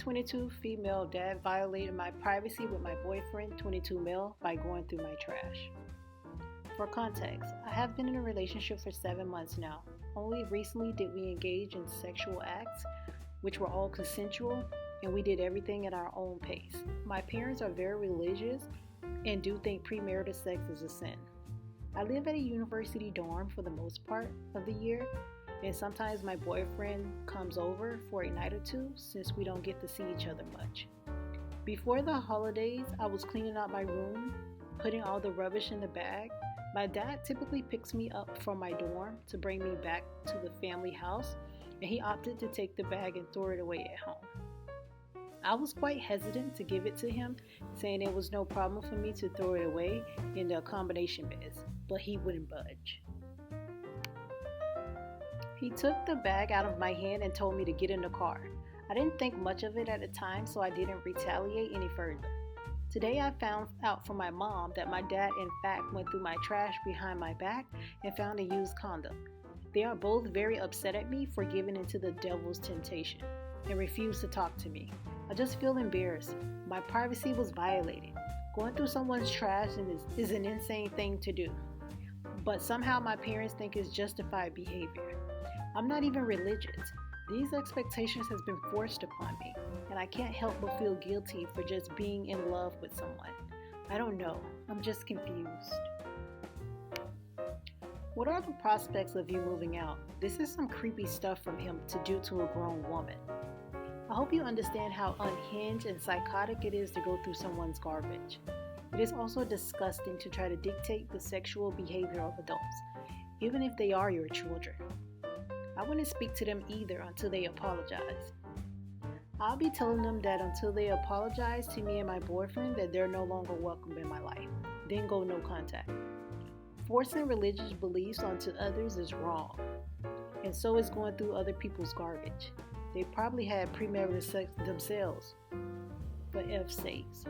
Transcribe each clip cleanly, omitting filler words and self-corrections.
22 female dad violated my privacy with my boyfriend, 22 male, by going through my trash. For context, I have been in a relationship for 7 months now. Only recently did we engage in sexual acts, which were all consensual, and we did everything at our own pace. My parents are very religious and do think premarital sex is a sin. I live at a university dorm for the most part of the year, and sometimes my boyfriend comes over for a night or two since we don't get to see each other much. Before the holidays, I was cleaning out my room, putting all the rubbish in the bag. My dad typically picks me up from my dorm to bring me back to the family house, and he opted to take the bag and throw it away at home. I was quite hesitant to give it to him, saying it was no problem for me to throw it away in the accommodation beds, but he wouldn't budge. He took the bag out of my hand and told me to get in the car. I didn't think much of it at the time, so I didn't retaliate any further. Today I found out from my mom that my dad in fact went through my trash behind my back and found a used condom. They are both very upset at me for giving into the devil's temptation and refuse to talk to me. I just feel embarrassed. My privacy was violated. Going through someone's trash is an insane thing to do. But somehow my parents think it's justified behavior. I'm not even religious. These expectations has been forced upon me, and I can't help but feel guilty for just being in love with someone. I don't know. I'm just confused. What are the prospects of you moving out? This is some creepy stuff from him to do to a grown woman. I hope you understand how unhinged and psychotic it is to go through someone's garbage. It is also disgusting to try to dictate the sexual behavior of adults, even if they are your children. I wouldn't speak to them either until they apologize. I'll be telling them that until they apologize to me and my boyfriend that they're no longer welcome in my life. Then go no contact. Forcing religious beliefs onto others is wrong, and so is going through other people's garbage. They probably had premarital sex themselves, for F's sakes.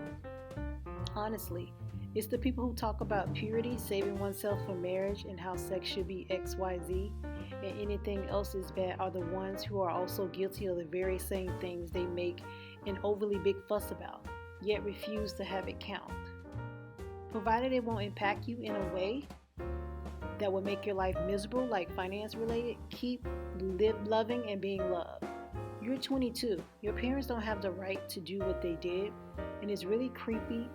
Honestly, it's the people who talk about purity, saving oneself for marriage, and how sex should be XYZ, and anything else is bad are the ones who are also guilty of the very same things they make an overly big fuss about, yet refuse to have it count. Provided it won't impact you in a way that will make your life miserable, like finance related, keep loving and being loved. You're 22. Your parents don't have the right to do what they did, and it's really creepy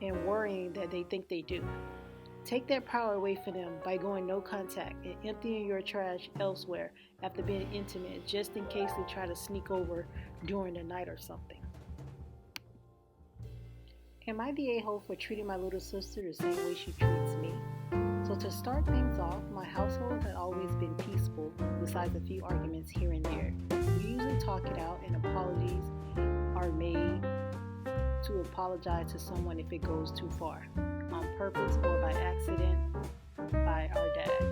and worrying that they think they do. Take that power away from them by going no contact and emptying your trash elsewhere after being intimate, just in case they try to sneak over during the night or something. Am I the a-hole for treating my little sister the same way she treats me? So to start things off, my household had always been peaceful, besides a few arguments here and there. We usually talk it out and apologies are made to apologize to someone if it goes too far, on purpose or by accident, by our dad.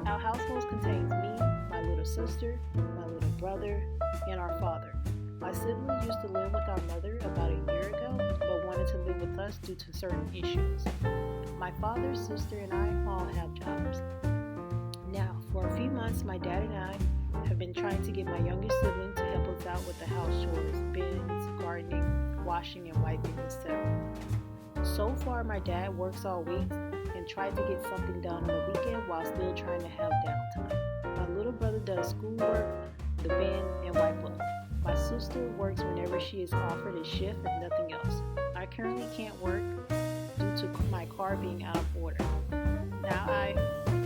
Our household contains me, my little sister, my little brother, and our father. My siblings used to live with our mother about a year ago, but wanted to live with us due to certain issues. My father, sister, and I all have jobs. Now, for a few months, my dad and I have been trying to get my youngest sibling to help us out with the house chores, bins, gardening, washing, and wiping, etc. So far, my dad works all week and tried to get something done on the weekend while still trying to have downtime. My little brother does schoolwork, the bin, and wipe up. My sister works whenever she is offered a shift and nothing else. I currently can't work due to my car being out of order. Now, I've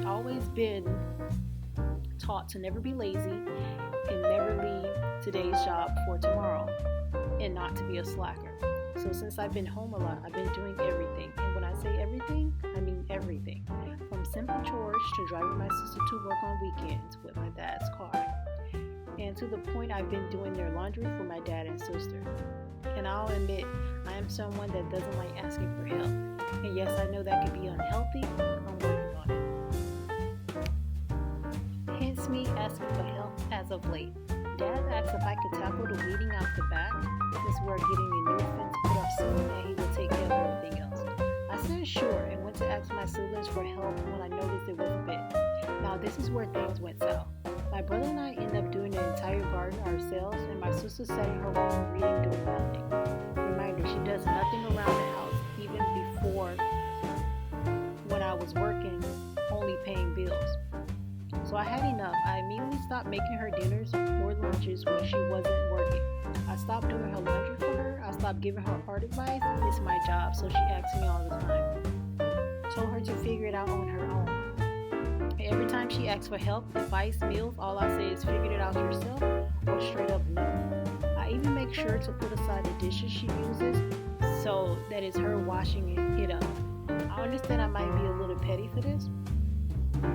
always been taught to never be lazy and never leave today's job for tomorrow and not to be a slacker. So since I've been home a lot, I've been doing everything. And when I say everything, I mean everything. From simple chores to driving my sister to work on weekends with my dad's car. And to the point I've been doing their laundry for my dad and sister. And I'll admit, I am someone that doesn't like asking for help. And yes, I know that can be unhealthy. I'm working on it. Hence me asking for help as of late. Dad asked if I could tackle the weeding out the back, since we're getting a new fence put up soon and he will take care of everything else. I said sure and went to ask my siblings for help when I noticed it wasn't big. Now this is where things went south. My brother and I end up doing the entire garden ourselves, and my sister sat in her room reading, doing nothing. Reminder, she does nothing around the house, even before when I was working, only paying bills. So I had enough. I immediately stopped making her dinners or lunches when she wasn't working. I stopped doing her laundry for her. I stopped giving her hard advice. It's my job, so she asks me all the time. Told her to figure it out on her own. Every time she asks for help, advice, meals, all I say is figure it out yourself or straight up no. I even make sure to put aside the dishes she uses so that it's her washing it up. I understand I might be a little petty for this.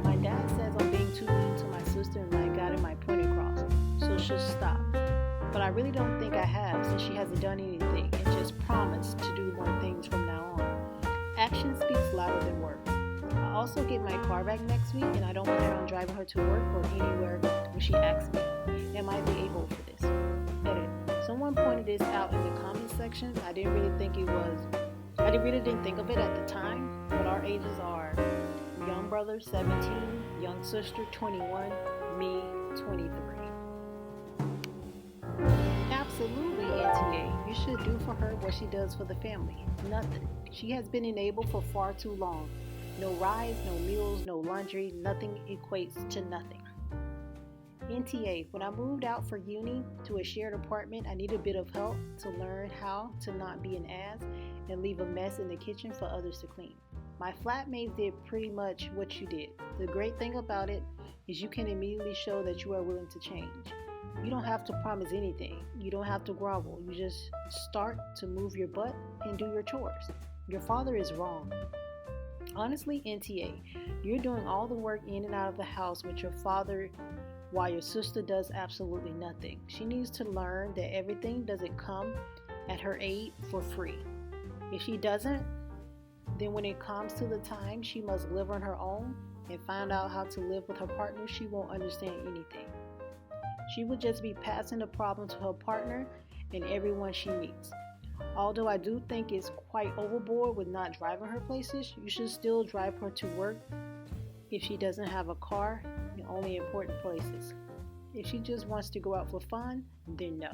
My dad says I'm being too mean to my sister and I got my point across, so she'll stop. But I really don't think I have, since she hasn't done anything and just promised to do more things from now on. Action speaks louder than words. I also get my car back next week, and I don't plan on driving her to work or anywhere when she asks me, am I the a-hole for this? Edit. Someone pointed this out in the comment section. I didn't think of it at the time, but our ages are young brother 17, young sister 21, me 23. Absolutely, Auntie A. You should do for her what she does for the family. Nothing. She has been enabled for far too long. No rides, no meals, no laundry, nothing equates to nothing. NTA, when I moved out for uni to a shared apartment, I needed a bit of help to learn how to not be an ass and leave a mess in the kitchen for others to clean. My flatmate did pretty much what you did. The great thing about it is you can immediately show that you are willing to change. You don't have to promise anything. You don't have to grovel. You just start to move your butt and do your chores. Your father is wrong. Honestly, NTA, you're doing all the work in and out of the house with your father while your sister does absolutely nothing. She needs to learn that everything doesn't come at her aid for free. If she doesn't, then when it comes to the time she must live on her own and find out how to live with her partner, she won't understand anything. She will just be passing the problem to her partner and everyone she meets. Although I do think it's quite overboard with not driving her places, you should still drive her to work if she doesn't have a car in only important places. If she just wants to go out for fun, then no.